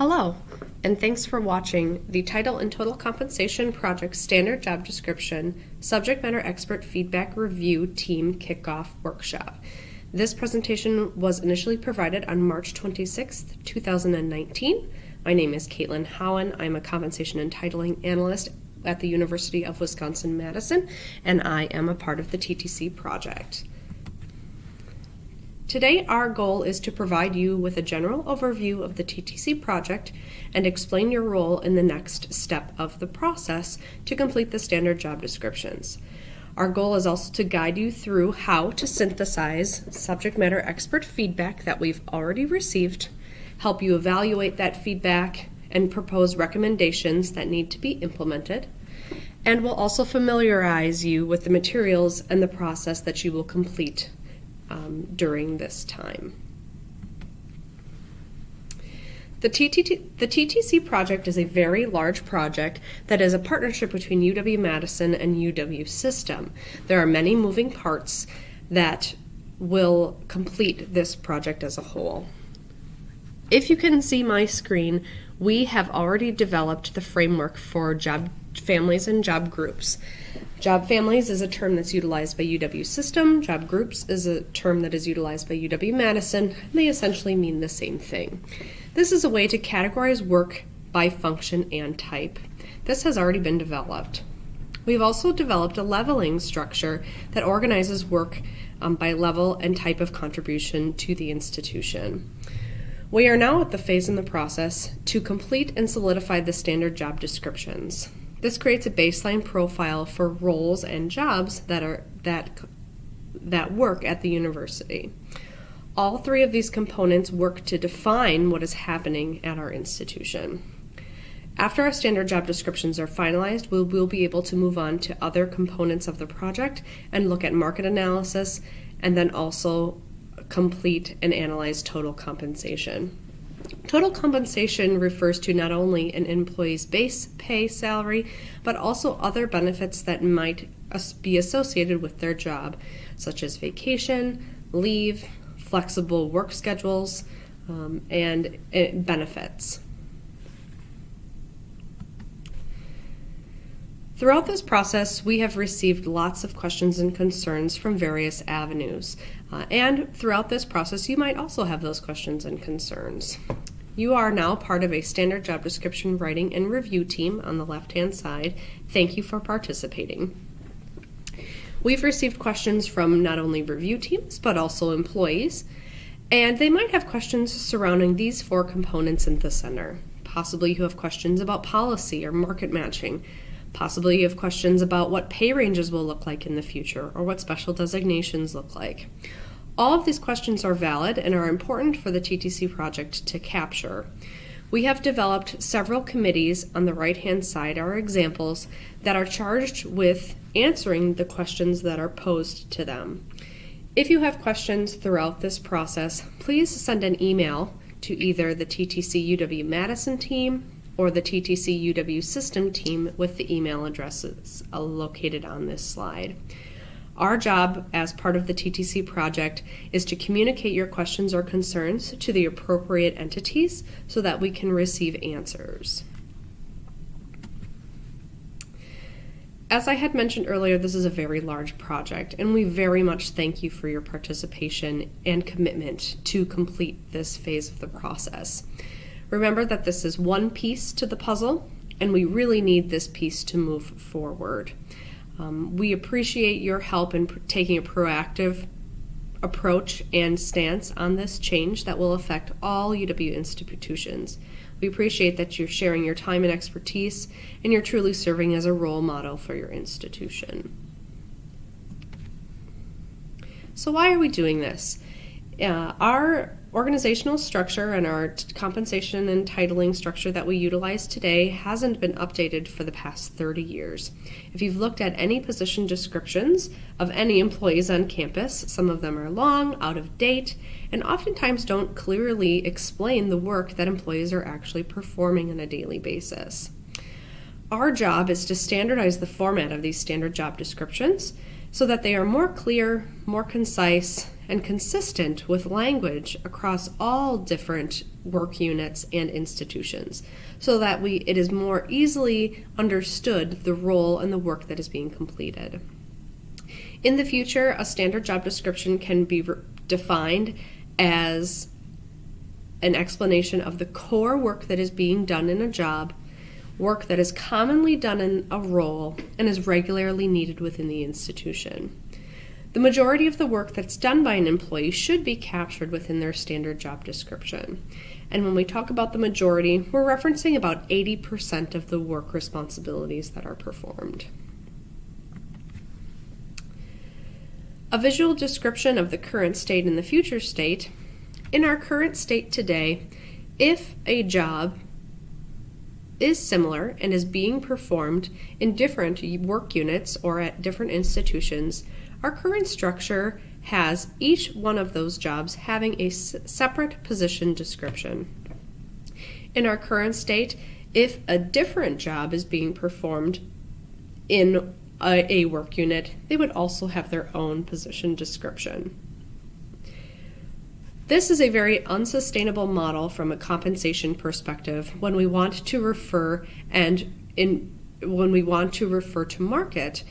Hello, and thanks for watching the Title and Total Compensation Project Standard Job Description Subject Matter Expert Feedback Review Team Kickoff Workshop. This presentation was initially provided on March 26th, 2019. My name is Caitlin Howen. I'm a Compensation and Titling Analyst at the University of Wisconsin-Madison, and I am a part of the TTC project. Today, our goal is to provide you with a general overview of the TTC project and explain your role in the next step of the process to complete the standard job descriptions. Our goal is also to guide you through how to synthesize subject matter expert feedback that we've already received, help you evaluate that feedback, and propose recommendations that need to be implemented, and we'll also familiarize you with the materials and the process that you will complete during this time. The TTC project is a very large project that is a partnership between UW-Madison and UW-System. There are many moving parts that will complete this project as a whole. If you can see my screen, we have already developed the framework for job families and job groups. Job families is a term that's utilized by UW-System. Job groups is a term that is utilized by UW-Madison. They essentially mean the same thing. This is a way to categorize work by function and type. This has already been developed. We've also developed a leveling structure that organizes work by level and type of contribution to the institution. We are now at the phase in the process to complete and solidify the standard job descriptions. This creates a baseline profile for roles and jobs that work at the university. All three of these components work to define what is happening at our institution. After our standard job descriptions are finalized, we will be able to move on to other components of the project and look at market analysis, and then also complete and analyze total compensation. Total compensation refers to not only an employee's base pay salary, but also other benefits that might be associated with their job, such as vacation, leave, flexible work schedules, and benefits. Throughout this process, we have received lots of questions and concerns from various avenues. And throughout this process, you might also have those questions and concerns. You are now part of a standard job description writing and review team on the left-hand side. Thank you for participating. We've received questions from not only review teams, but also employees, and they might have questions surrounding these four components in the center. Possibly you have questions about policy or market matching. Possibly you have questions about what pay ranges will look like in the future or what special designations look like. All of these questions are valid and are important for the TTC project to capture. We have developed several committees on the right-hand side, are examples, that are charged with answering the questions that are posed to them. If you have questions throughout this process, please send an email to either the TTC UW-Madison team or the TTC UW-System team with the email addresses located on this slide. Our job as part of the TTC project is to communicate your questions or concerns to the appropriate entities so that we can receive answers. As I had mentioned earlier, this is a very large project, and we very much thank you for your participation and commitment to complete this phase of the process. Remember that this is one piece to the puzzle, and we really need this piece to move forward. We appreciate your help in taking a proactive approach and stance on this change that will affect all UW institutions. We appreciate that you're sharing your time and expertise, and you're truly serving as a role model for your institution. So why are we doing this? Our organizational structure and our compensation and titling structure that we utilize today hasn't been updated for the past 30 years. If you've looked at any position descriptions of any employees on campus, some of them are long, out of date, and oftentimes don't clearly explain the work that employees are actually performing on a daily basis. Our job is to standardize the format of these standard job descriptions so that they are more clear, more concise, and consistent with language across all different work units and institutions, so that it is more easily understood the role and the work that is being completed. In the future, a standard job description can be defined as an explanation of the core work that is being done in a job, work that is commonly done in a role, and is regularly needed within the institution. The majority of the work that's done by an employee should be captured within their standard job description. And when we talk about the majority, we're referencing about 80% of the work responsibilities that are performed. A visual description of the current state and the future state. In our current state today, if a job is similar and is being performed in different work units or at different institutions, our current structure has each one of those jobs having a separate position description. In our current state, if a different job is being performed in a work unit, they would also have their own position description. This is a very unsustainable model from a compensation perspective when we want to refer to market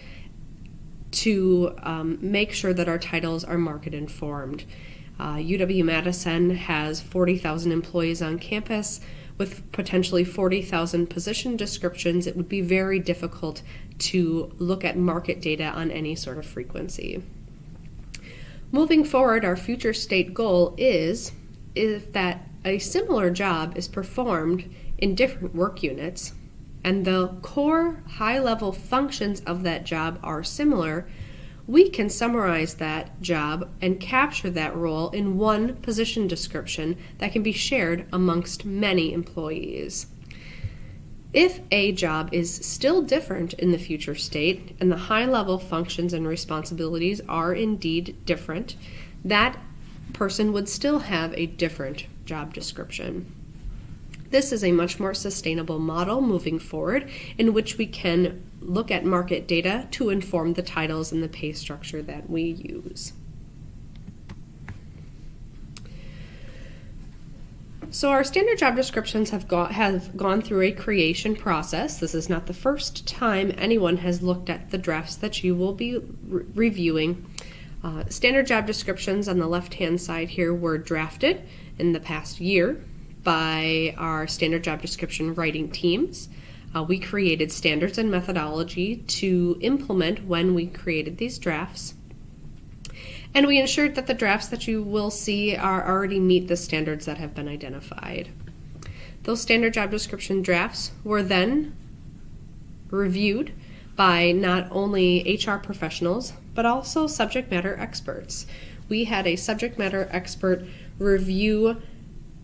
to make sure that our titles are market informed. UW-Madison has 40,000 employees on campus. With potentially 40,000 position descriptions, it would be very difficult to look at market data on any sort of frequency. Moving forward, our future state goal is that a similar job is performed in different work units, and the core high-level functions of that job are similar. We can summarize that job and capture that role in one position description that can be shared amongst many employees. If a job is still different in the future state and the high-level functions and responsibilities are indeed different, that person would still have a different job description. This is a much more sustainable model moving forward, in which we can look at market data to inform the titles and the pay structure that we use. So our standard job descriptions have gone through a creation process. This is not the first time anyone has looked at the drafts that you will be reviewing. Standard job descriptions on the left-hand side here were drafted in the past year by our standard job description writing teams. We created standards and methodology to implement when we created these drafts. And we ensured that the drafts that you will see already meet the standards that have been identified. Those standard job description drafts were then reviewed by not only HR professionals, but also subject matter experts. We had a subject matter expert review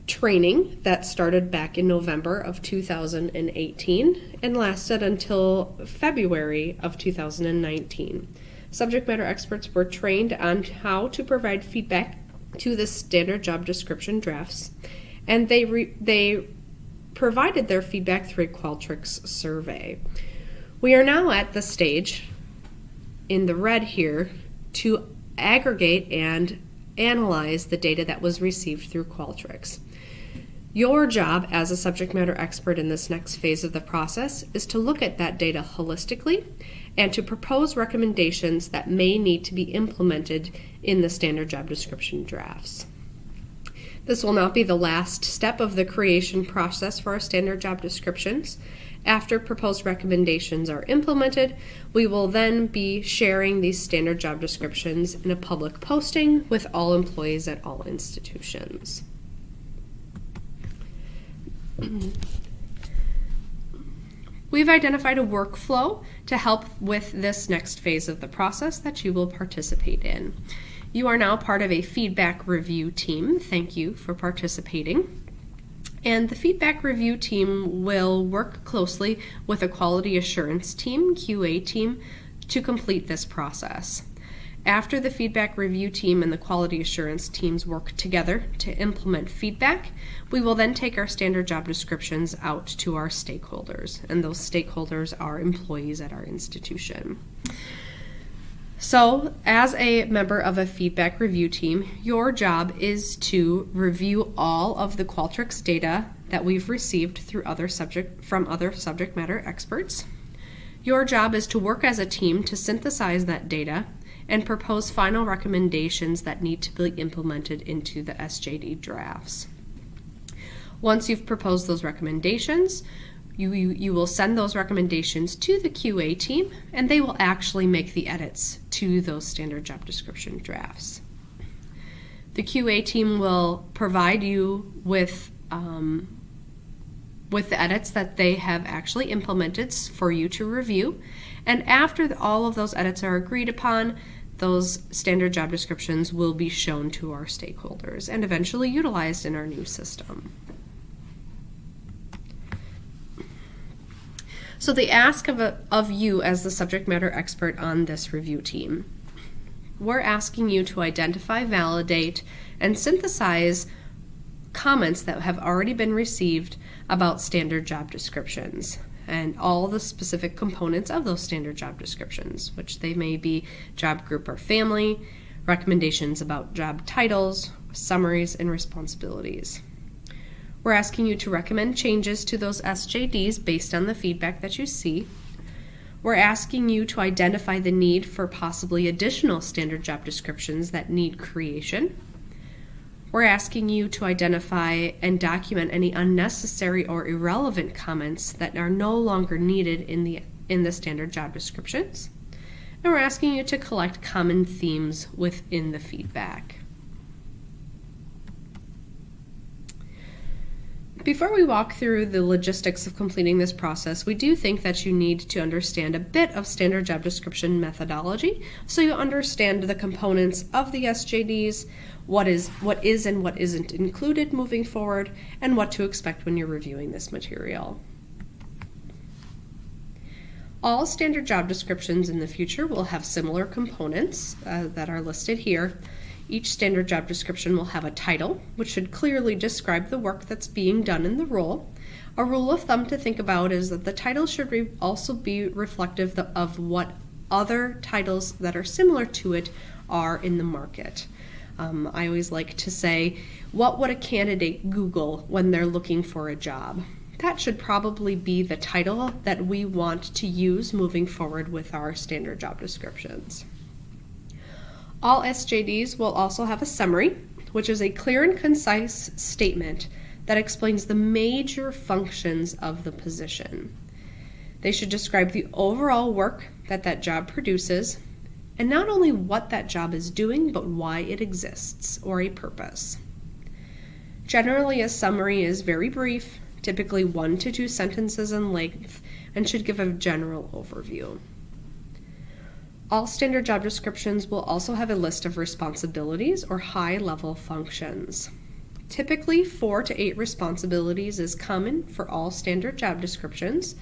training that started back in November of 2018 and lasted until February of 2019. Subject matter experts were trained on how to provide feedback to the standard job description drafts, and they provided their feedback through a Qualtrics survey. We are now at the stage in the red here to aggregate and analyze the data that was received through Qualtrics. Your job as a subject matter expert in this next phase of the process is to look at that data holistically and to propose recommendations that may need to be implemented in the standard job description drafts. This will not be the last step of the creation process for our standard job descriptions. After proposed recommendations are implemented, we will then be sharing these standard job descriptions in a public posting with all employees at all institutions. We've identified a workflow to help with this next phase of the process that you will participate in. You are now part of a feedback review team. Thank you for participating. And the feedback review team will work closely with a quality assurance team, QA team, to complete this process. After the feedback review team and the quality assurance teams work together to implement feedback, we will then take our standard job descriptions out to our stakeholders, and those stakeholders are employees at our institution. So, as a member of a feedback review team, your job is to review all of the Qualtrics data that we've received from other subject matter experts. Your job is to work as a team to synthesize that data and propose final recommendations that need to be implemented into the SJD drafts. Once you've proposed those recommendations, you will send those recommendations to the QA team, and they will actually make the edits to those standard job description drafts. The QA team will provide you with the edits that they have actually implemented for you to review, and after all of those edits are agreed upon, those standard job descriptions will be shown to our stakeholders and eventually utilized in our new system. So the ask of you as the subject matter expert on this review team. We're asking you to identify, validate, and synthesize comments that have already been received about standard job descriptions and all the specific components of those standard job descriptions, which they may be job group or family, recommendations about job titles, summaries, and responsibilities. We're asking you to recommend changes to those SJDs based on the feedback that you see. We're asking you to identify the need for possibly additional standard job descriptions that need creation. We're asking you to identify and document any unnecessary or irrelevant comments that are no longer needed in the standard job descriptions. And we're asking you to collect common themes within the feedback. Before we walk through the logistics of completing this process, we do think that you need to understand a bit of standard job description methodology so you understand the components of the SJDs, what is and what isn't included moving forward, and what to expect when you're reviewing this material. All standard job descriptions in the future will have similar components that are listed here. Each standard job description will have a title, which should clearly describe the work that's being done in the role. A rule of thumb to think about is that the title should also be reflective of what other titles that are similar to it are in the market. I always like to say, what would a candidate Google when they're looking for a job? That should probably be the title that we want to use moving forward with our standard job descriptions. All SJDs will also have a summary, which is a clear and concise statement that explains the major functions of the position. They should describe the overall work that job produces, and not only what that job is doing, but why it exists, or a purpose. Generally, a summary is very brief, typically 1 to 2 sentences in length, and should give a general overview. All standard job descriptions will also have a list of responsibilities or high-level functions. Typically, 4 to 8 responsibilities is common for all standard job descriptions.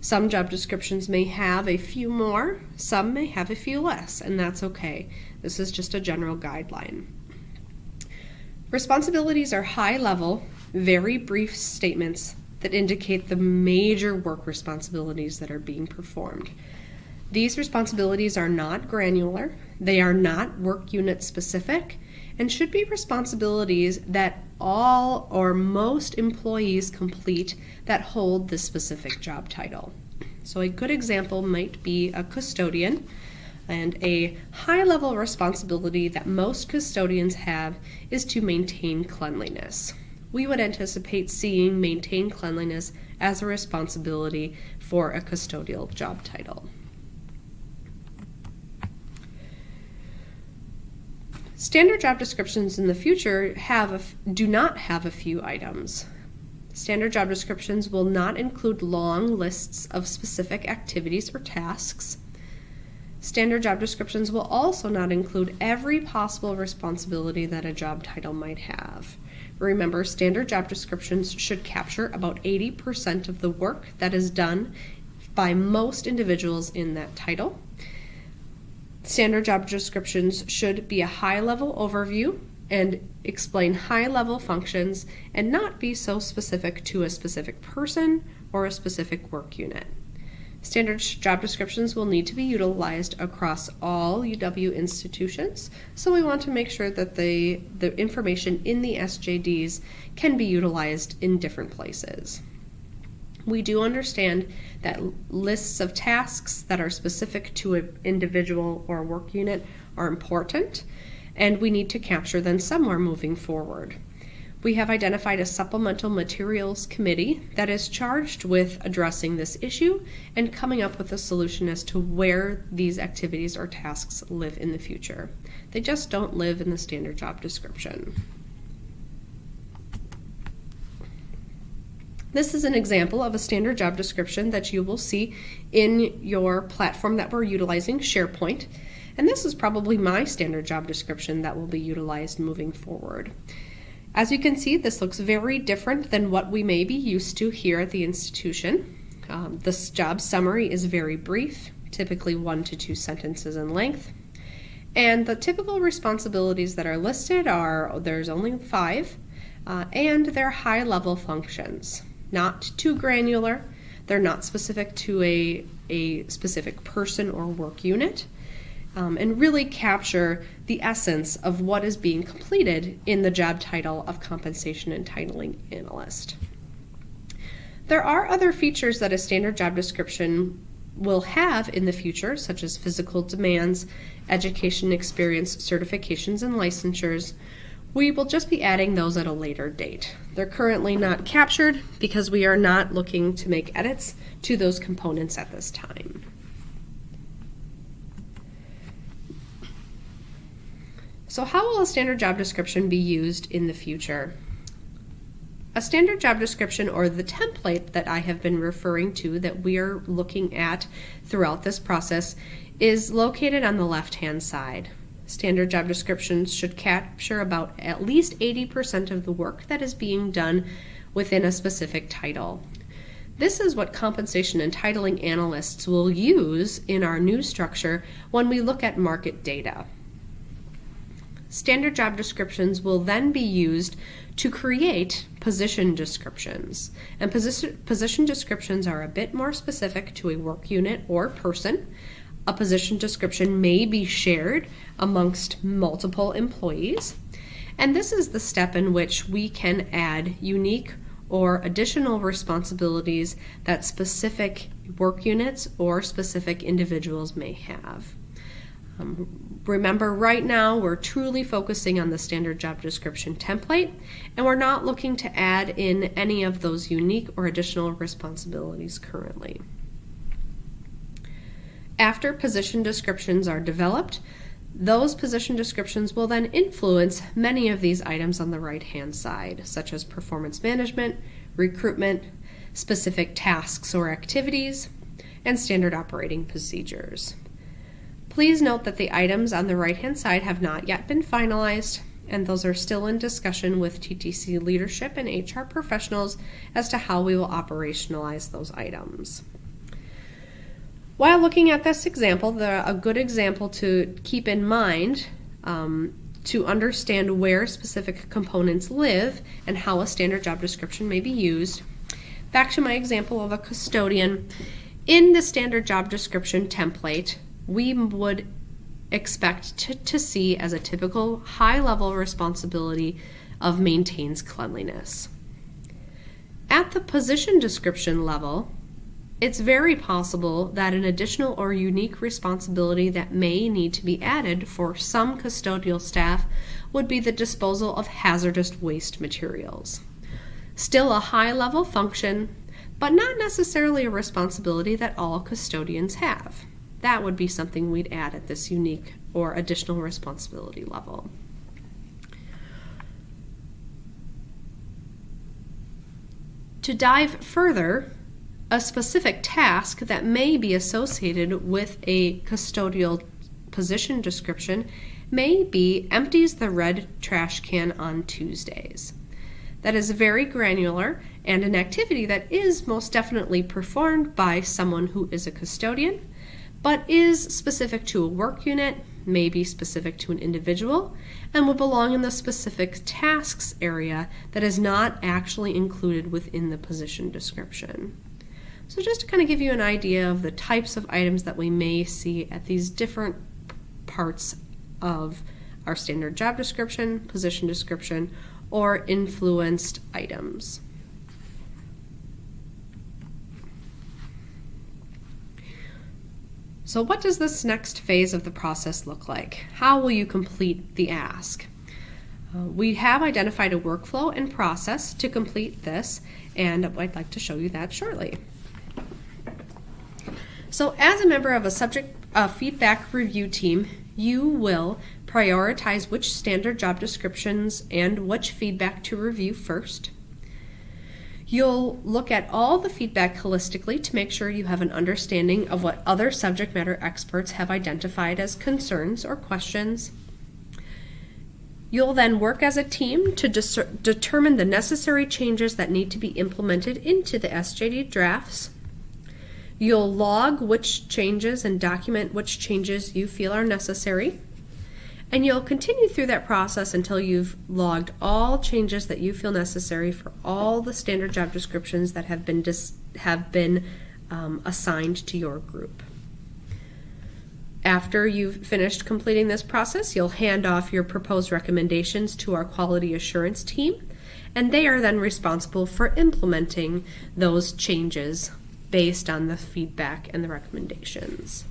Some job descriptions may have a few more, some may have a few less, and that's okay. This is just a general guideline. Responsibilities are high-level, very brief statements that indicate the major work responsibilities that are being performed. These responsibilities are not granular, they are not work unit specific, and should be responsibilities that all or most employees complete that hold this specific job title. So a good example might be a custodian, and a high-level responsibility that most custodians have is to maintain cleanliness. We would anticipate seeing maintain cleanliness as a responsibility for a custodial job title. Standard job descriptions in the future do not have a few items. Standard job descriptions will not include long lists of specific activities or tasks. Standard job descriptions will also not include every possible responsibility that a job title might have. Remember, standard job descriptions should capture about 80% of the work that is done by most individuals in that title. Standard job descriptions should be a high-level overview and explain high-level functions and not be so specific to a specific person or a specific work unit. Standard job descriptions will need to be utilized across all UW institutions, so we want to make sure that the information in the SJDs can be utilized in different places. We do understand that lists of tasks that are specific to an individual or work unit are important, and we need to capture them somewhere moving forward. We have identified a supplemental materials committee that is charged with addressing this issue and coming up with a solution as to where these activities or tasks live in the future. They just don't live in the standard job description. This is an example of a standard job description that you will see in your platform that we're utilizing, Sharepoint. And this is probably my standard job description that will be utilized moving forward. As you can see, this looks very different than what we may be used to here at the institution. This job summary is very brief, typically 1 to 2 sentences in length. And the typical responsibilities that are listed there's only 5, and they're high-level functions. Not too granular, they're not specific to a specific person or work unit. And really capture the essence of what is being completed in the job title of Compensation and Titling Analyst. There are other features that a standard job description will have in the future, such as physical demands, education experience, certifications, and licensures. We will just be adding those at a later date. They're currently not captured because we are not looking to make edits to those components at this time. So how will a standard job description be used in the future? A standard job description, or the template that I have been referring to that we are looking at throughout this process, is located on the left-hand side. Standard job descriptions should capture about at least 80% of the work that is being done within a specific title. This is what compensation and titling analysts will use in our new structure when we look at market data. Standard job descriptions will then be used to create position descriptions. And position descriptions are a bit more specific to a work unit or person. A position description may be shared amongst multiple employees. And this is the step in which we can add unique or additional responsibilities that specific work units or specific individuals may have. Remember, right now we're truly focusing on the standard job description template, and we're not looking to add in any of those unique or additional responsibilities currently. After position descriptions are developed, those position descriptions will then influence many of these items on the right-hand side, such as performance management, recruitment, specific tasks or activities, and standard operating procedures. Please note that the items on the right-hand side have not yet been finalized, and those are still in discussion with TTC leadership and HR professionals as to how we will operationalize those items. While looking at this example, a good example to keep in mind to understand where specific components live and how a standard job description may be used. Back to my example of a custodian. In the standard job description template, we would expect to see as a typical high-level responsibility of maintains cleanliness. At the position description level, it's very possible that an additional or unique responsibility that may need to be added for some custodial staff would be the disposal of hazardous waste materials. Still a high-level function, but not necessarily a responsibility that all custodians have. That would be something we'd add at this unique or additional responsibility level. To dive further, a specific task that may be associated with a custodial position description may be empties the red trash can on Tuesdays. That is very granular and an activity that is most definitely performed by someone who is a custodian, but is specific to a work unit, may be specific to an individual, and would belong in the specific tasks area that is not actually included within the position description. So just to kind of give you an idea of the types of items that we may see at these different parts of our standard job description, position description, or influenced items. So what does this next phase of the process look like? How will you complete the ask? We have identified a workflow and process to complete this, and I'd like to show you that shortly. So as a member of a subject feedback review team, you will prioritize which standard job descriptions and which feedback to review first. You'll look at all the feedback holistically to make sure you have an understanding of what other subject matter experts have identified as concerns or questions. You'll then work as a team to determine the necessary changes that need to be implemented into the SJD drafts. You'll log which changes and document which changes you feel are necessary. And you'll continue through that process until you've logged all changes that you feel necessary for all the standard job descriptions that have been assigned to your group. After you've finished completing this process, you'll hand off your proposed recommendations to our quality assurance team, and they are then responsible for implementing those changes based on the feedback and the recommendations.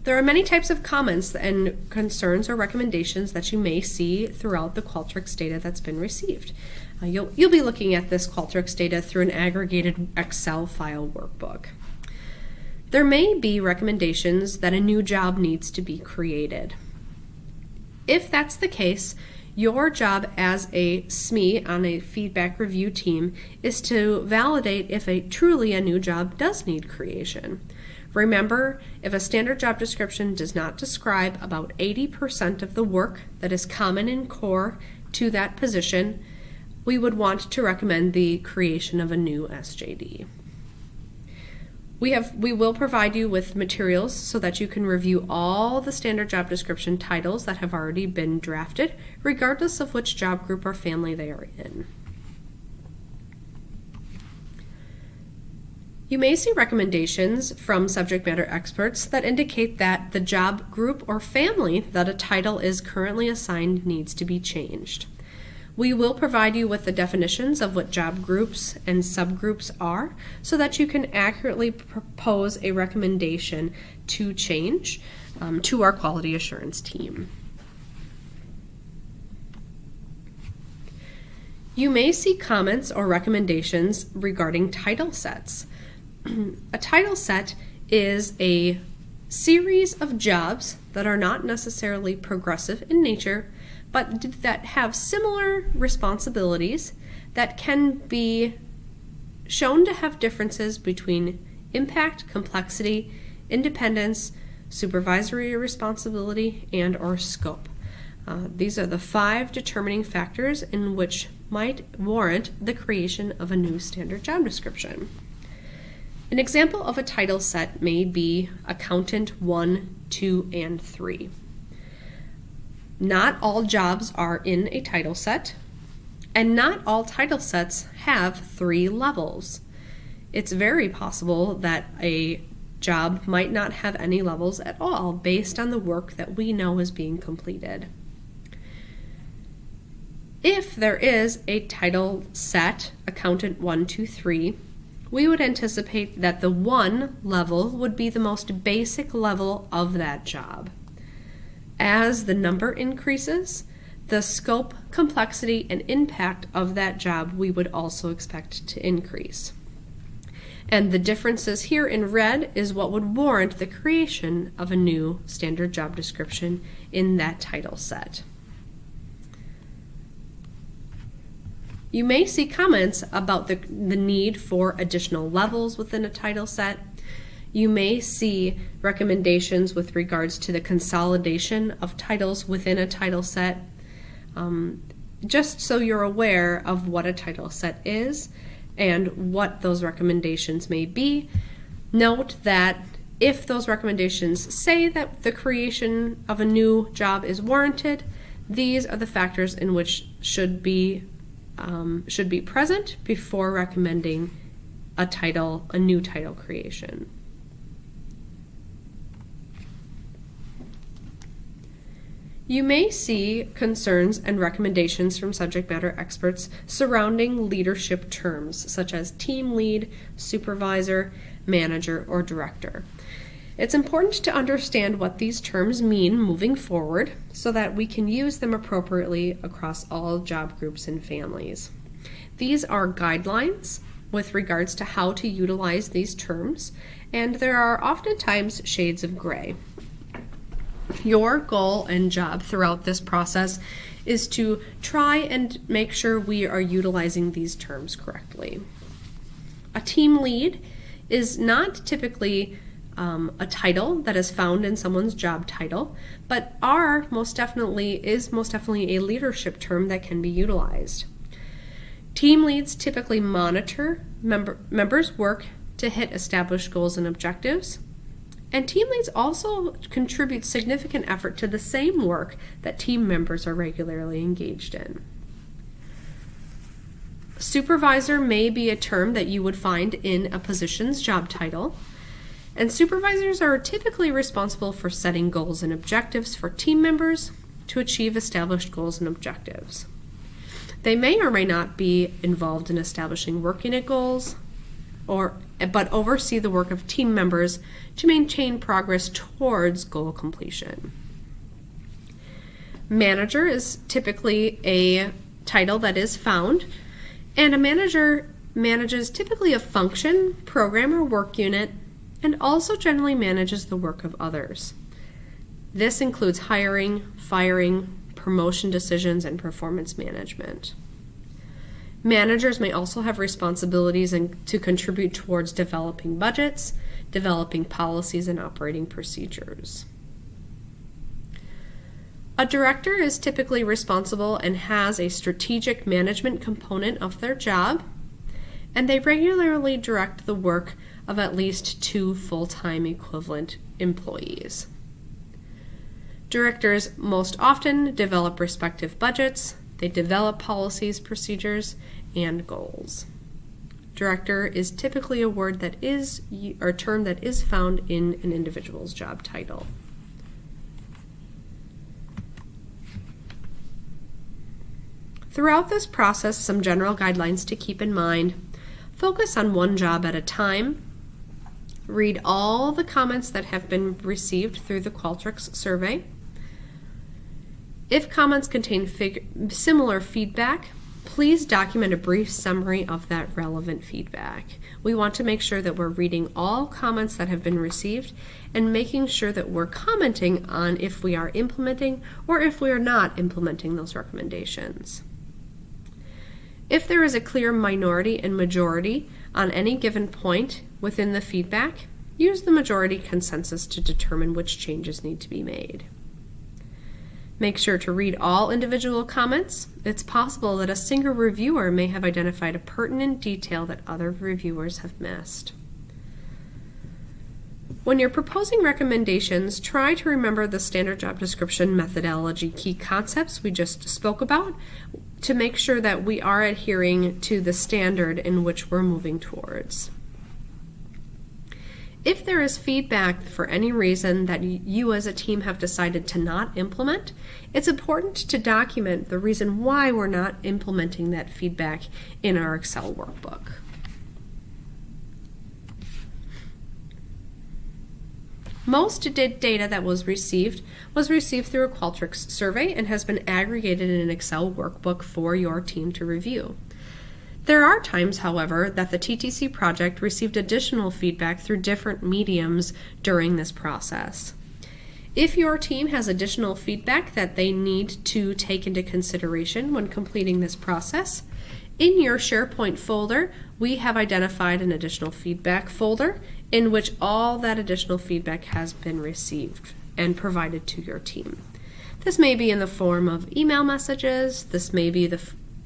There are many types of comments and concerns or recommendations that you may see throughout the Qualtrics data that's been received. You'll be looking at this Qualtrics data through an aggregated Excel file workbook. There may be recommendations that a new job needs to be created. If that's the case, your job as a SME on a feedback review team is to validate if truly a new job does need creation. Remember, if a standard job description does not describe about 80% of the work that is common and core to that position, we would want to recommend the creation of a new SJD. We will provide you with materials so that you can review all the standard job description titles that have already been drafted, regardless of which job group or family they are in. You may see recommendations from subject matter experts that indicate that the job group or family that a title is currently assigned needs to be changed. We will provide you with the definitions of what job groups and subgroups are so that you can accurately propose a recommendation to change to our quality assurance team. You may see comments or recommendations regarding title sets. A title set is a series of jobs that are not necessarily progressive in nature, but that have similar responsibilities that can be shown to have differences between impact, complexity, independence, supervisory responsibility, and or scope. These are the 5 determining factors in which might warrant the creation of a new standard job description. An example of a title set may be Accountant 1, 2, and 3. Not all jobs are in a title set, and not all title sets have 3 levels. It's very possible that a job might not have any levels at all based on the work that we know is being completed. If there is a title set, Accountant 1, 2, 3, we would anticipate that the 1 level would be the most basic level of that job. As the number increases, the scope, complexity, and impact of that job we would also expect to increase. And the differences here in red is what would warrant the creation of a new standard job description in that title set. You may see comments about the need for additional levels within a title set. You may see recommendations with regards to the consolidation of titles within a title set. Just so you're aware of what a title set is and what those recommendations may be, note that if those recommendations say that the creation of a new job is warranted, these are the factors in which should be should be present before recommending a new title creation. You may see concerns and recommendations from subject matter experts surrounding leadership terms such as team lead, supervisor, manager, or director. It's important to understand what these terms mean moving forward so that we can use them appropriately across all job groups and families. These are guidelines with regards to how to utilize these terms, and there are oftentimes shades of gray. Your goal and job throughout this process is to try and make sure we are utilizing these terms correctly. A team lead is not typically a title that is found in someone's job title, but most definitely a leadership term that can be utilized. Team leads typically monitor members' work to hit established goals and objectives. And team leads also contribute significant effort to the same work that team members are regularly engaged in. Supervisor may be a term that you would find in a position's job title, and supervisors are typically responsible for setting goals and objectives for team members to achieve established goals and objectives. They may or may not be involved in establishing work unit goals, but oversee the work of team members to maintain progress towards goal completion. Manager is typically a title that is found, and a manager manages typically a function, program, or work unit, and also generally manages the work of others. This includes hiring, firing, promotion decisions, and performance management. Managers may also have responsibilities to contribute towards developing budgets, developing policies, and operating procedures. A director is typically responsible and has a strategic management component of their job, and they regularly direct the work of at least 2 full-time equivalent employees. Directors most often develop respective budgets. They develop policies, procedures, and goals. Director is typically a word that is, or term that is found in an individual's job title. Throughout this process, some general guidelines to keep in mind. Focus on one job at a time. Read all the comments that have been received through the Qualtrics survey. If comments contain similar feedback, please document a brief summary of that relevant feedback. We want to make sure that we're reading all comments that have been received and making sure that we're commenting on if we are implementing or if we are not implementing those recommendations. If there is a clear minority and majority on any given point within the feedback, use the majority consensus to determine which changes need to be made. Make sure to read all individual comments. It's possible that a single reviewer may have identified a pertinent detail that other reviewers have missed. When you're proposing recommendations, try to remember the standard job description methodology key concepts we just spoke about to make sure that we are adhering to the standard in which we're moving towards. If there is feedback for any reason that you as a team have decided to not implement, it's important to document the reason why we're not implementing that feedback in our Excel workbook. Most data that was received through a Qualtrics survey and has been aggregated in an Excel workbook for your team to review. There are times, however, that the TTC project received additional feedback through different mediums during this process. If your team has additional feedback that they need to take into consideration when completing this process, in your Sharepoint folder, we have identified an additional feedback folder in which all that additional feedback has been received and provided to your team. This may be in the form of email messages, this may be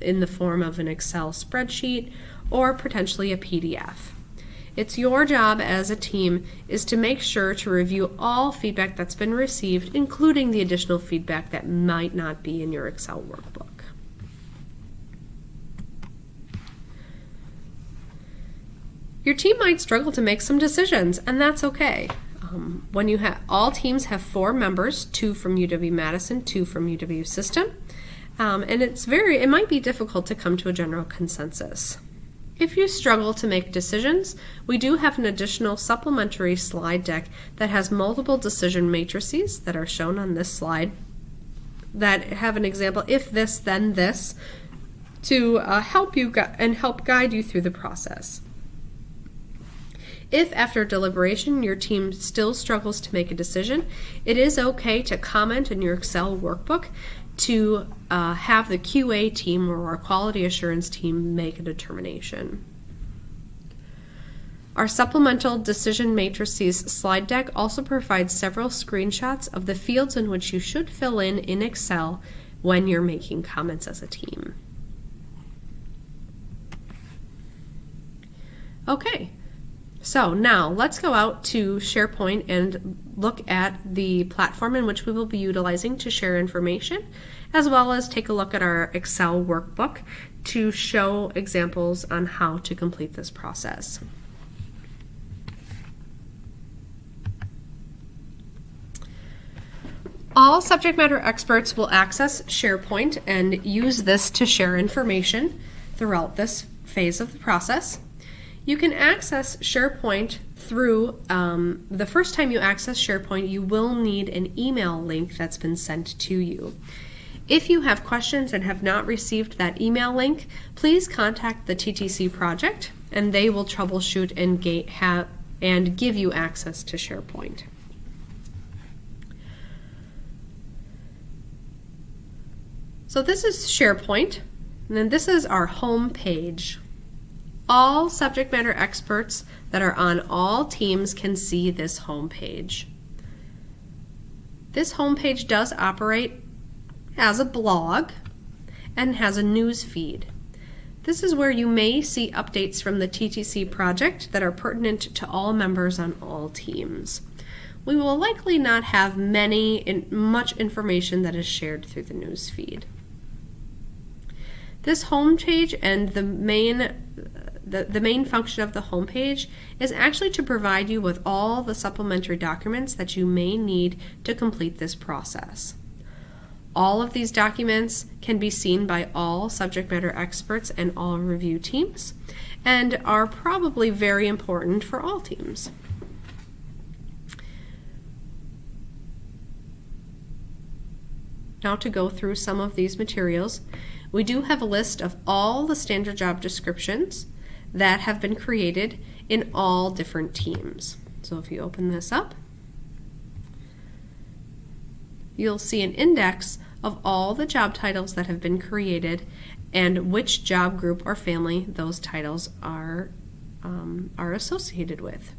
in the form of an Excel spreadsheet, or potentially a PDF. It's your job as a team is to make sure to review all feedback that's been received, including the additional feedback that might not be in your Excel workbook. Your team might struggle to make some decisions, and that's okay. When you have all teams have 4 members, 2 from UW-Madison, 2 from UW System, and it might be difficult to come to a general consensus. If you struggle to make decisions, we do have an additional supplementary slide deck that has multiple decision matrices that are shown on this slide that have an example, if this, then this, to help you and help guide you through the process. If after deliberation your team still struggles to make a decision, it is okay to comment in your Excel workbook to have the QA team or our quality assurance team make a determination. Our supplemental decision matrices slide deck also provides several screenshots of the fields in which you should fill in Excel when you're making comments as a team. Okay. So now let's go out to SharePoint and look at the platform in which we will be utilizing to share information, as well as take a look at our Excel workbook to show examples on how to complete this process. All subject matter experts will access SharePoint and use this to share information throughout this phase of the process. You can access SharePoint through, the first time you access SharePoint, you will need an email link that's been sent to you. If you have questions and have not received that email link, please contact the TTC project and they will troubleshoot and give you access to SharePoint. So this is SharePoint, and then this is our home page. All subject matter experts that are on all teams can see this home page. This home page does operate as a blog and has a news feed. This is where you may see updates from the TTC project that are pertinent to all members on all teams. We will likely not have much information that is shared through the news feed. This home page and the main function of the home page is actually to provide you with all the supplementary documents that you may need to complete this process. All of these documents can be seen by all subject matter experts and all review teams and are probably very important for all teams. Now to go through some of these materials, we do have a list of all the standard job descriptions that have been created in all different teams. So if you open this up, you'll see an index of all the job titles that have been created and which job group or family those titles are associated with.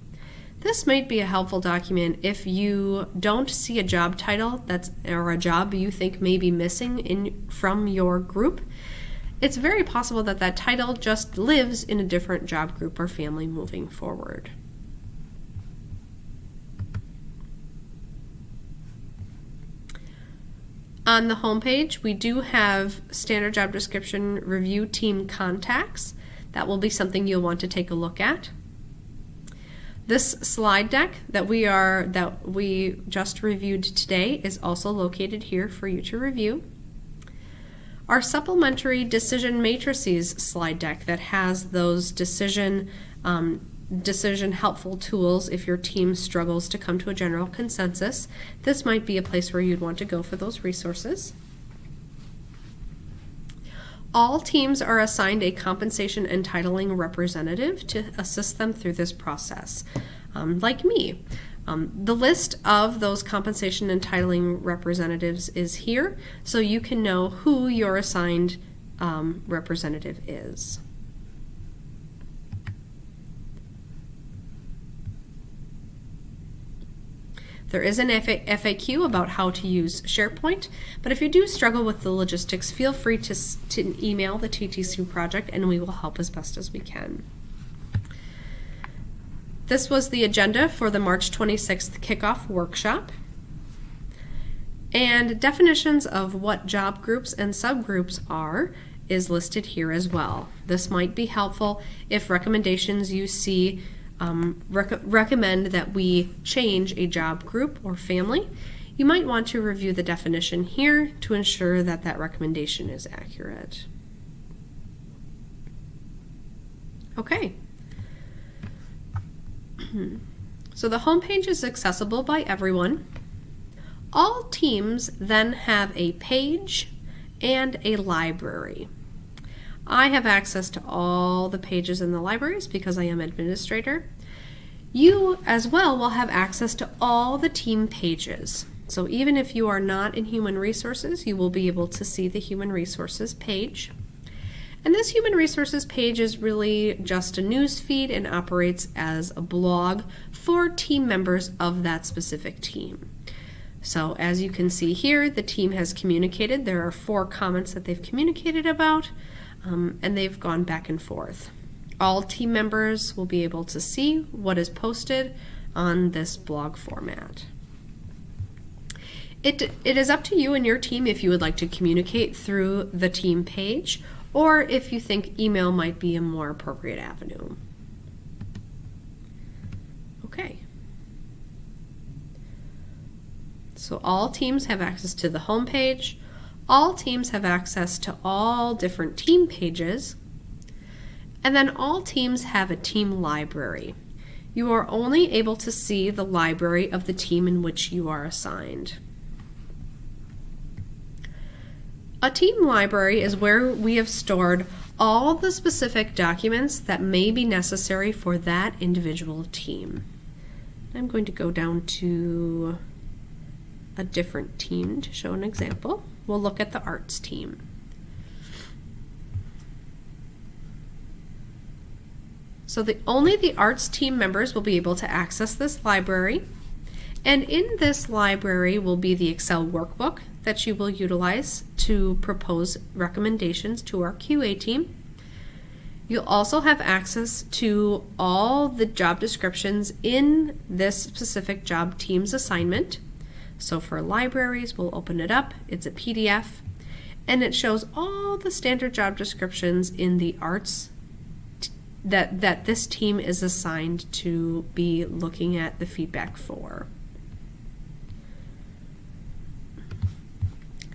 This might be a helpful document if you don't see a job title or a job you think may be missing from your group. It's very possible that that title just lives in a different job group or family moving forward. On the home page, we do have standard job description review team contacts. That will be something you'll want to take a look at. This slide deck that we just reviewed today is also located here for you to review. Our supplementary decision matrices slide deck that has those decision helpful tools if your team struggles to come to a general consensus. This might be a place where you'd want to go for those resources. All teams are assigned a compensation entitling representative to assist them through this process, like me. The list of those compensation entitling representatives is here, so you can know who your assigned representative is. There is an FAQ about how to use SharePoint, but if you do struggle with the logistics, feel free to email the TTC project and we will help as best as we can. This was the agenda for the March 26th kickoff workshop. And definitions of what job groups and subgroups are is listed here as well. This might be helpful if recommendations you see recommend that we change a job group or family. You might want to review the definition here to ensure that that recommendation is accurate. Okay. So the homepage is accessible by everyone. All teams then have a page and a library. I have access to all the pages in the libraries because I am administrator. You as well will have access to all the team pages. So even if you are not in human resources, you will be able to see the human resources page. And this human resources page is really just a news feed and operates as a blog for team members of that specific team. So as you can see here, the team has communicated. There are 4 comments that they've communicated about, and they've gone back and forth. All team members will be able to see what is posted on this blog format. It is up to you and your team if you would like to communicate through the team page, or if you think email might be a more appropriate avenue. Okay. So all teams have access to the home page. All teams have access to all different team pages. And then all teams have a team library. You are only able to see the library of the team in which you are assigned. A team library is where we have stored all the specific documents that may be necessary for that individual team. I'm going to go down to a different team to show an example. We'll look at the arts team. So only the arts team members will be able to access this library. And in this library will be the Excel workbook that you will utilize to propose recommendations to our QA team. You'll also have access to all the job descriptions in this specific job team's assignment. So for libraries, we'll open it up. It's a PDF, and it shows all the standard job descriptions in the arts that this team is assigned to be looking at the feedback for.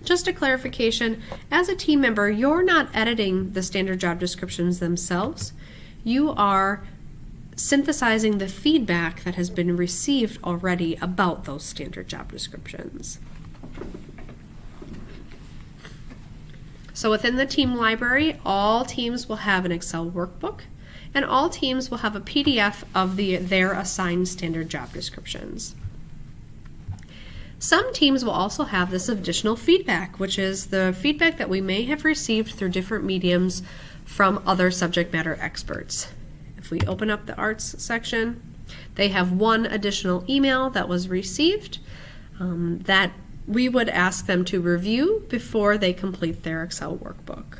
Just a clarification, as a team member, you're not editing the standard job descriptions themselves. You are synthesizing the feedback that has been received already about those standard job descriptions. So within the team library, all teams will have an Excel workbook, and all teams will have a PDF of their assigned standard job descriptions. Some teams will also have this additional feedback, which is the feedback that we may have received through different mediums from other subject matter experts. If we open up the arts section, they have one additional email that was received that we would ask them to review before they complete their Excel workbook.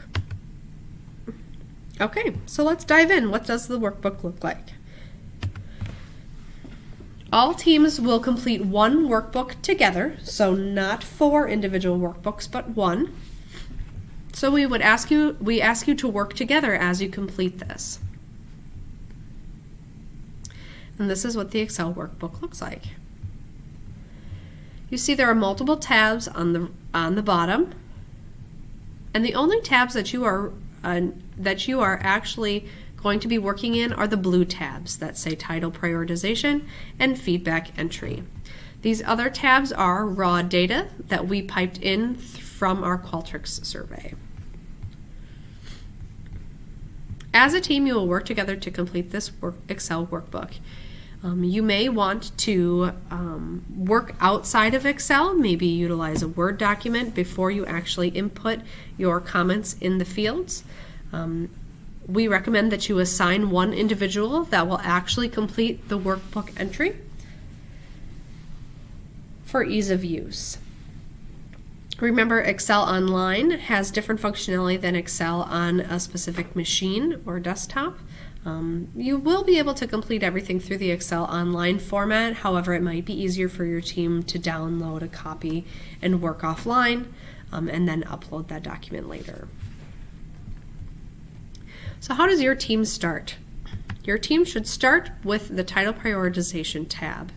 Okay, so let's dive in. What does the workbook look like? All teams will complete one workbook together, so not 4 individual workbooks, but one. So we ask you to work together as you complete this. And this is what the Excel workbook looks like. You see there are multiple tabs on the bottom, and the only tabs that you are actually going to be working in are the blue tabs that say Title Prioritization and Feedback Entry. These other tabs are raw data that we piped in from our Qualtrics survey. As a team, you will work together to complete this Excel workbook. You may want to work outside of Excel, maybe utilize a Word document before you actually input your comments in the fields. We recommend that you assign one individual that will actually complete the workbook entry for ease of use. Remember, Excel Online has different functionality than Excel on a specific machine or desktop. You will be able to complete everything through the Excel Online format. However, it might be easier for your team to download a copy and work offline and then upload that document later. So how does your team start? Your team should start with the Title Prioritization tab.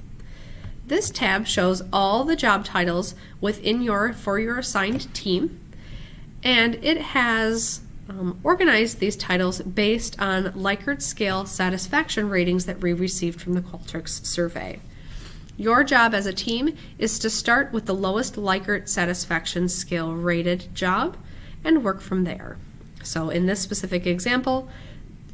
This tab shows all the job titles within your assigned team, and it has organized these titles based on Likert scale satisfaction ratings that we received from the Qualtrics survey. Your job as a team is to start with the lowest Likert satisfaction scale rated job and work from there. So in this specific example,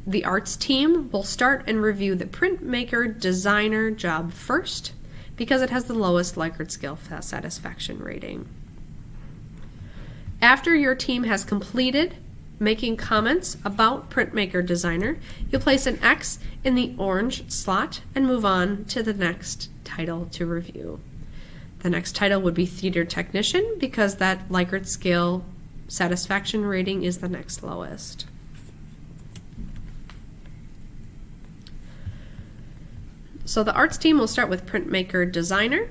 the arts team will start and review the printmaker designer job first because it has the lowest Likert scale satisfaction rating. After your team has completed making comments about printmaker designer, you'll place an X in the orange slot and move on to the next title to review. The next title would be theater technician because that Likert scale satisfaction rating is the next lowest. So the arts team will start with printmaker designer,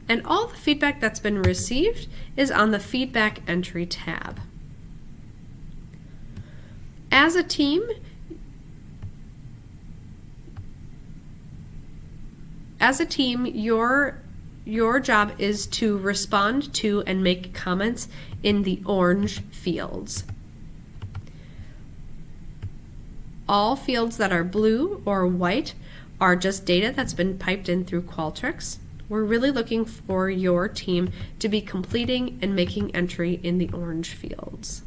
and all the feedback that's been received is on the feedback entry tab. As a team, your job is to respond to and make comments in the orange fields. All fields that are blue or white are just data that's been piped in through Qualtrics. We're really looking for your team to be completing and making entry in the orange fields.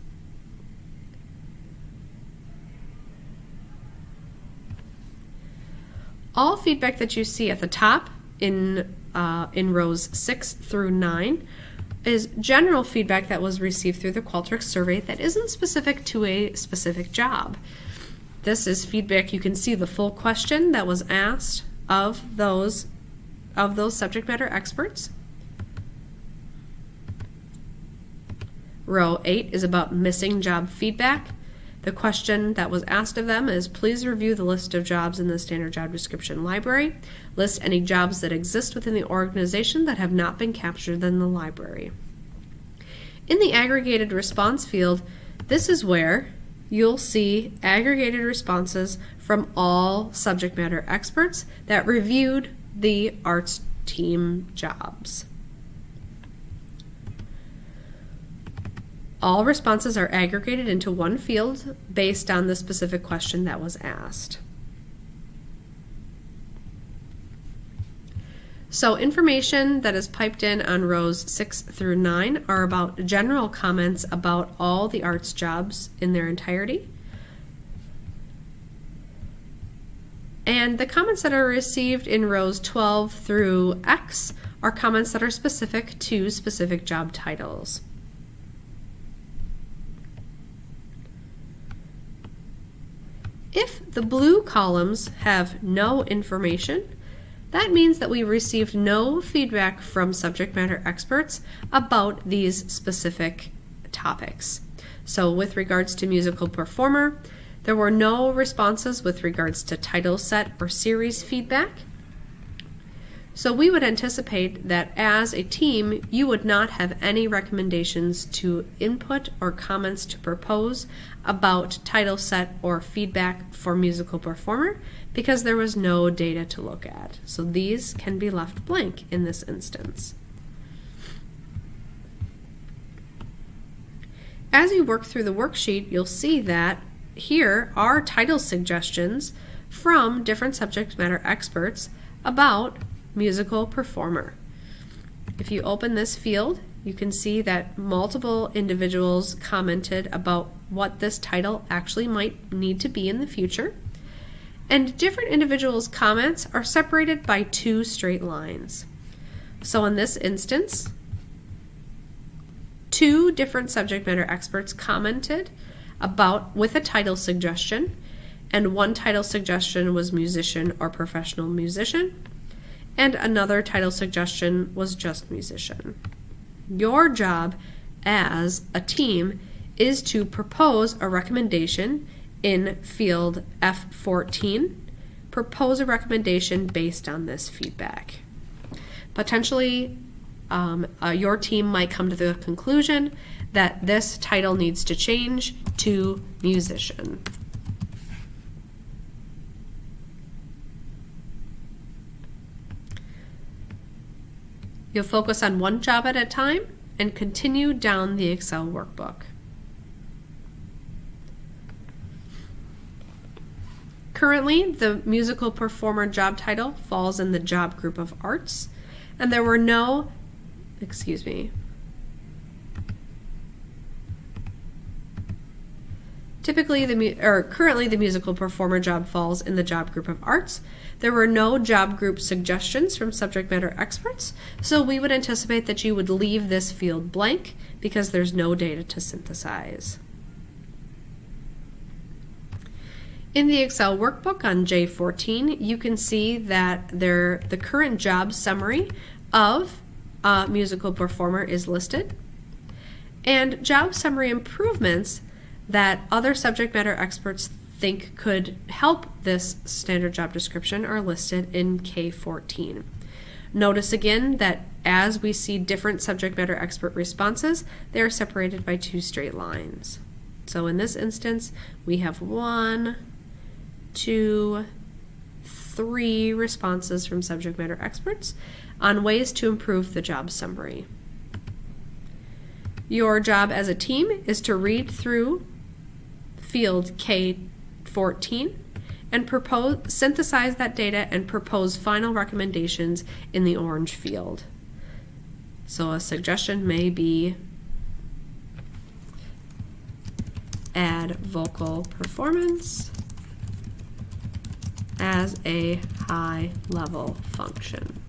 All feedback that you see at the top in rows 6 through 9 is general feedback that was received through the Qualtrics survey that isn't specific to a specific job. This is feedback. You can see the full question that was asked of those subject matter experts. Row 8 is about missing job feedback. The question that was asked of them is, please review the list of jobs in the standard job description library. List any jobs that exist within the organization that have not been captured in the library. In the aggregated response field, this is where you'll see aggregated responses from all subject matter experts that reviewed the arts team jobs. All responses are aggregated into one field based on the specific question that was asked. So information that is piped in on rows 6 through 9 are about general comments about all the arts jobs in their entirety. And the comments that are received in rows 12 through X are comments that are specific to specific job titles. If the blue columns have no information, that means that we received no feedback from subject matter experts about these specific topics. So with regards to musical performer, there were no responses with regards to title set or series feedback. So we would anticipate that as a team, you would not have any recommendations to input or comments to propose about title set or feedback for musical performer because there was no data to look at. So these can be left blank in this instance. As you work through the worksheet, you'll see that here are title suggestions from different subject matter experts about musical performer. If you open this field, you can see that multiple individuals commented about what this title actually might need to be in the future. And different individuals' comments are separated by 2 straight lines. So in this instance, 2 different subject matter experts commented with a title suggestion, and one title suggestion was musician or professional musician, and another title suggestion was just musician. Your job as a team is to propose a recommendation in field F14. Propose a recommendation based on this feedback. Potentially, your team might come to the conclusion that this title needs to change to musician. You'll focus on one job at a time and continue down the Excel workbook. Currently, the musical performer job title falls in the job group of arts, and there were no, currently the musical performer job falls in the job group of arts. There were no job group suggestions from subject matter experts, so we would anticipate that you would leave this field blank because there's no data to synthesize. In the Excel workbook on J14, you can see that the current job summary of a musical performer is listed, and job summary improvements that other subject matter experts think could help this standard job description are listed in K14. Notice again that as we see different subject matter expert responses, they are separated by 2 straight lines. So in this instance, we have 1, 2, 3 responses from subject matter experts on ways to improve the job summary. Your job as a team is to read through field K14 and synthesize that data and propose final recommendations in the orange field. So a suggestion may be add vocal performance as a high-level function.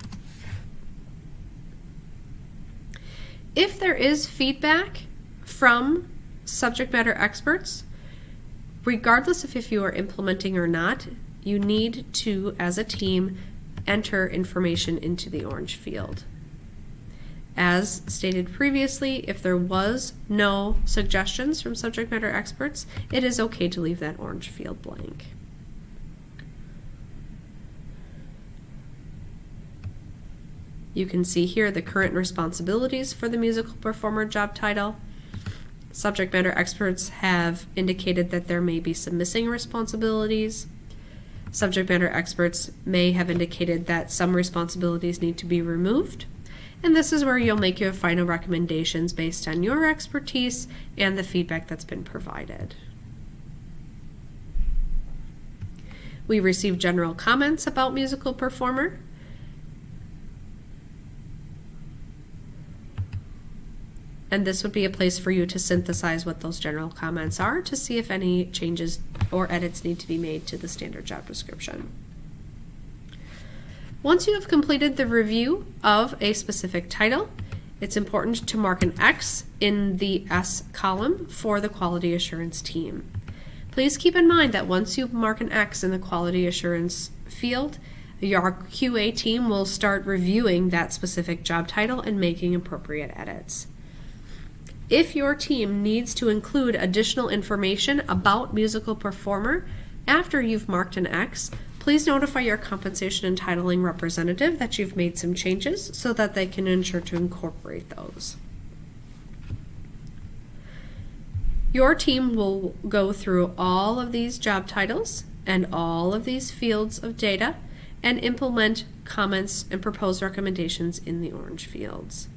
If there is feedback from subject matter experts, regardless of if you are implementing or not, you need to, as a team, enter information into the orange field. As stated previously, if there was no suggestions from subject matter experts, it is okay to leave that orange field blank. You can see here the current responsibilities for the musical performer job title. Subject matter experts have indicated that there may be some missing responsibilities. Subject matter experts may have indicated that some responsibilities need to be removed. And this is where you'll make your final recommendations based on your expertise and the feedback that's been provided. We received general comments about musical performer. And this would be a place for you to synthesize what those general comments are to see if any changes or edits need to be made to the standard job description. Once you have completed the review of a specific title, it's important to mark an X in the S column for the quality assurance team. Please keep in mind that once you mark an X in the quality assurance field, your QA team will start reviewing that specific job title and making appropriate edits. If your team needs to include additional information about musical performer after you've marked an X, please notify your compensation and titling representative that you've made some changes so that they can ensure to incorporate those. Your team will go through all of these job titles and all of these fields of data and implement comments and propose recommendations in the orange fields.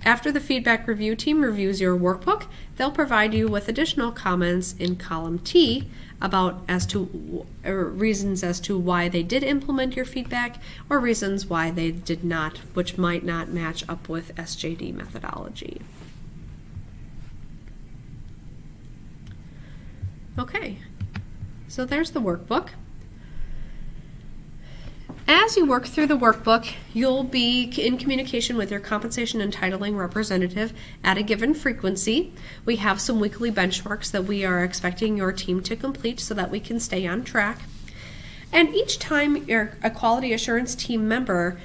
After the feedback review team reviews your workbook, they'll provide you with additional comments in column T about reasons as to why they did implement your feedback or reasons why they did not, which might not match up with SJD methodology. Okay, so there's the workbook. As you work through the workbook, you'll be in communication with your compensation and titling representative at a given frequency. We have some weekly benchmarks that we are expecting your team to complete so that we can stay on track. And each time a quality assurance team member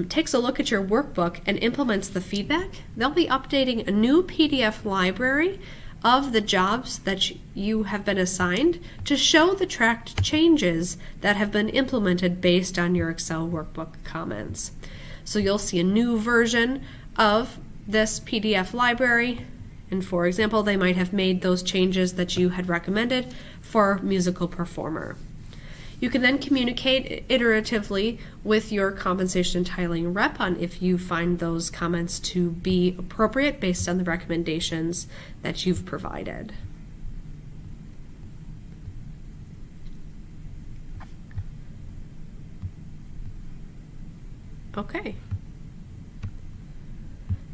takes a look at your workbook and implements the feedback, they'll be updating a new PDF library of the jobs that you have been assigned to show the tracked changes that have been implemented based on your Excel workbook comments. So you'll see a new version of this PDF library, and for example, they might have made those changes that you had recommended for musical performer. You can then communicate iteratively with your compensation and titling rep on if you find those comments to be appropriate based on the recommendations that you've provided. Okay.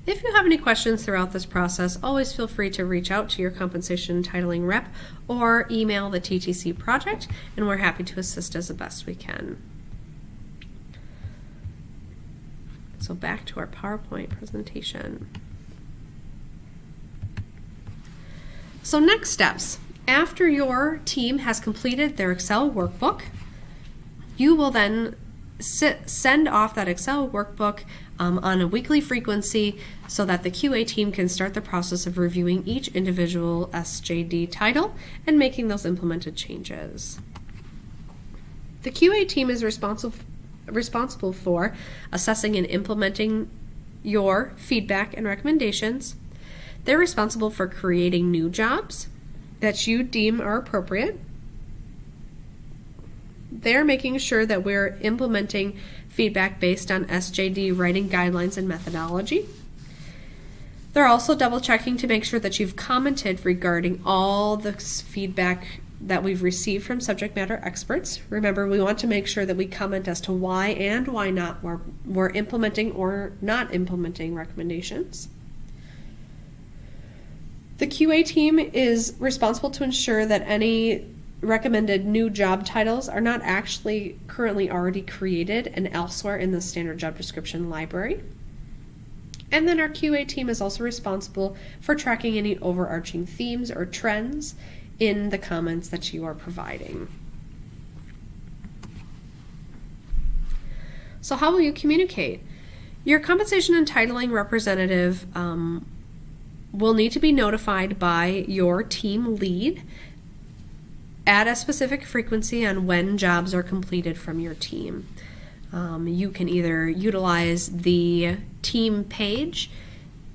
If you have any questions throughout this process, always feel free to reach out to your compensation and titling rep or email the TTC project, and we're happy to assist as the best we can. So back to our PowerPoint presentation. So next steps. After your team has completed their Excel workbook, you will then send off that Excel workbook on a weekly frequency so that the QA team can start the process of reviewing each individual SJD title and making those implemented changes. The QA team is responsible for assessing and implementing your feedback and recommendations. They're responsible for creating new jobs that you deem are appropriate. They're making sure that we're implementing feedback based on SJD writing guidelines and methodology. They're also double checking to make sure that you've commented regarding all the feedback that we've received from subject matter experts. Remember, we want to make sure that we comment as to why and why not we're implementing or not implementing recommendations. The QA team is responsible to ensure that any recommended new job titles are not actually currently already created and elsewhere in the standard job description library. And then our QA team is also responsible for tracking any overarching themes or trends in the comments that you are providing. So how will you communicate? Your compensation and titling representative will need to be notified by your team lead at a specific frequency on when jobs are completed from your team. You can either utilize the team page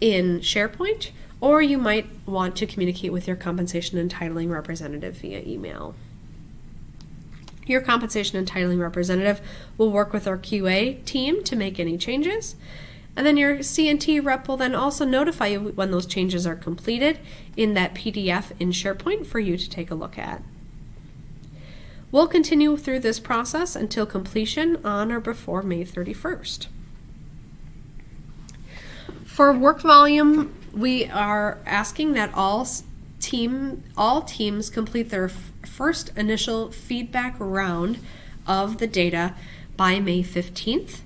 in Sharepoint, or you might want to communicate with your compensation and titling representative via email. Your compensation and titling representative will work with our QA team to make any changes, and then your C&T rep will then also notify you when those changes are completed in that PDF in Sharepoint for you to take a look at. We'll continue through this process until completion on or before May 31st. For work volume, we are asking that all teams complete their first initial feedback round of the data by May 15th,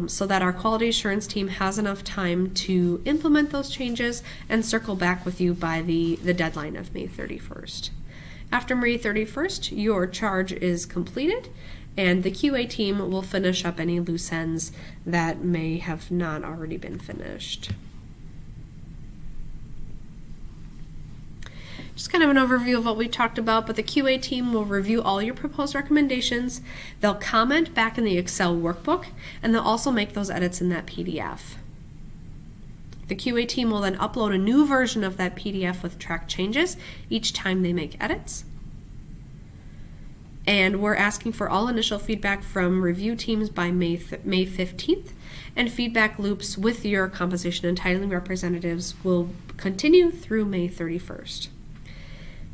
so that our quality assurance team has enough time to implement those changes and circle back with you by the deadline of May 31st. After May 31st, your charge is completed, and the QA team will finish up any loose ends that may have not already been finished. Just kind of an overview of what we talked about, but the QA team will review all your proposed recommendations. They'll comment back in the Excel workbook, and they'll also make those edits in that PDF. The QA team will then upload a new version of that PDF with track changes each time they make edits. And we're asking for all initial feedback from review teams by May 15th, and feedback loops with your compensation and titling representatives will continue through May 31st.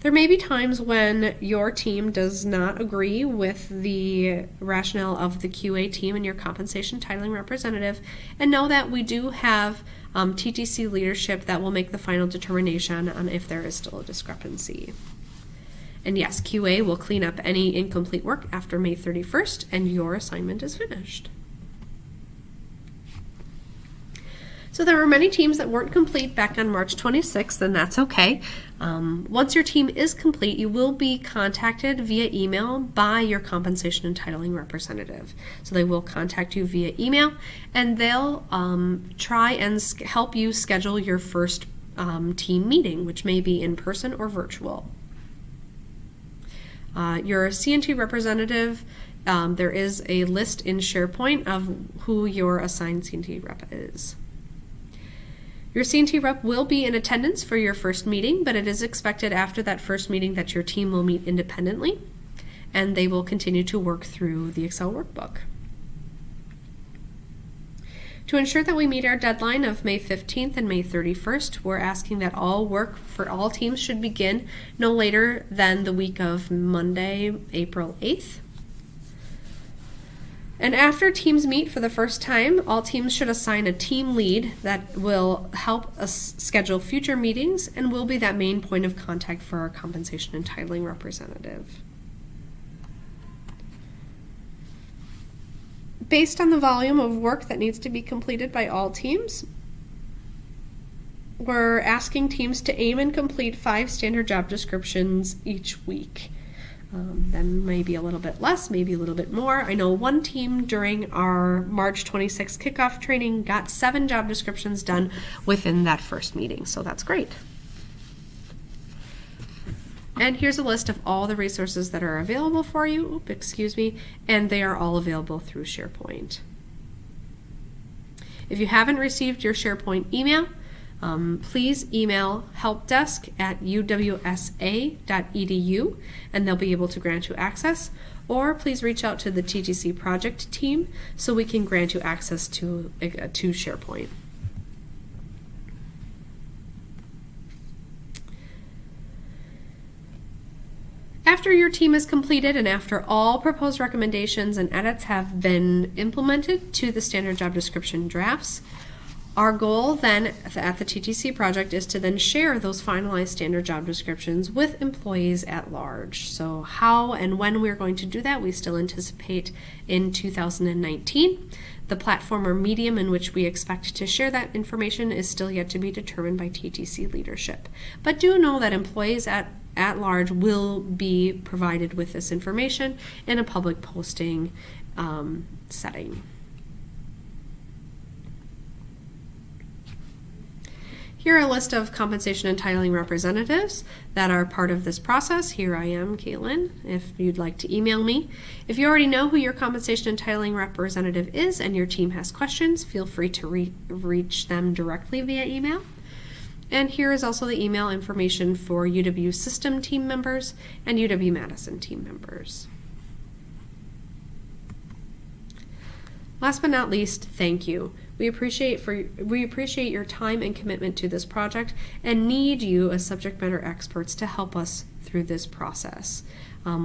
There may be times when your team does not agree with the rationale of the QA team and your compensation titling representative, and know that we do have TTC leadership that will make the final determination on if there is still a discrepancy. And yes, QA will clean up any incomplete work after May 31st, and your assignment is finished. So there were many teams that weren't complete back on March 26th, and that's okay. Once your team is complete, you will be contacted via email by your compensation and titling representative. So they will contact you via email, and they'll try and help you schedule your first team meeting, which may be in person or virtual. Your C&T representative, there is a list in Sharepoint of who your assigned C&T rep is. Your C&T rep will be in attendance for your first meeting, but it is expected after that first meeting that your team will meet independently and they will continue to work through the Excel workbook. To ensure that we meet our deadline of May 15th and May 31st, we're asking that all work for all teams should begin no later than the week of Monday, April 8th. And after teams meet for the first time, all teams should assign a team lead that will help us schedule future meetings and will be that main point of contact for our compensation and titling representative. Based on the volume of work that needs to be completed by all teams, we're asking teams to aim and complete 5 standard job descriptions each week. Then maybe a little bit less, maybe a little bit more. I know one team during our March 26th kickoff training got 7 job descriptions done within that first meeting, so that's great. And here's a list of all the resources that are available for you, and they are all available through Sharepoint. If you haven't received your Sharepoint email, please email helpdesk@uwsa.edu and they'll be able to grant you access, or please reach out to the TTC project team so we can grant you access to Sharepoint. After your team is completed and after all proposed recommendations and edits have been implemented to the standard job description drafts, our goal then at the TTC project is to then share those finalized standard job descriptions with employees at large. So how and when we're going to do that, we still anticipate in 2019. The platform or medium in which we expect to share that information is still yet to be determined by TTC leadership. But do know that employees at large will be provided with this information in a public posting setting. Here are a list of compensation and titling representatives that are part of this process. Here I am, Caitlin, if you'd like to email me. If you already know who your compensation and titling representative is and your team has questions, feel free to reach them directly via email. And here is also the email information for UW System team members and UW-Madison team members. Last but not least, thank you. We appreciate your time and commitment to this project and need you as subject matter experts to help us through this process.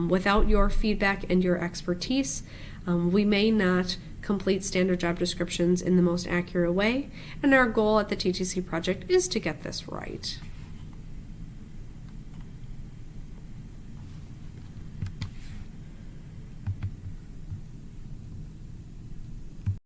Without your feedback and your expertise, we may not complete standard job descriptions in the most accurate way, and our goal at the TTC project is to get this right.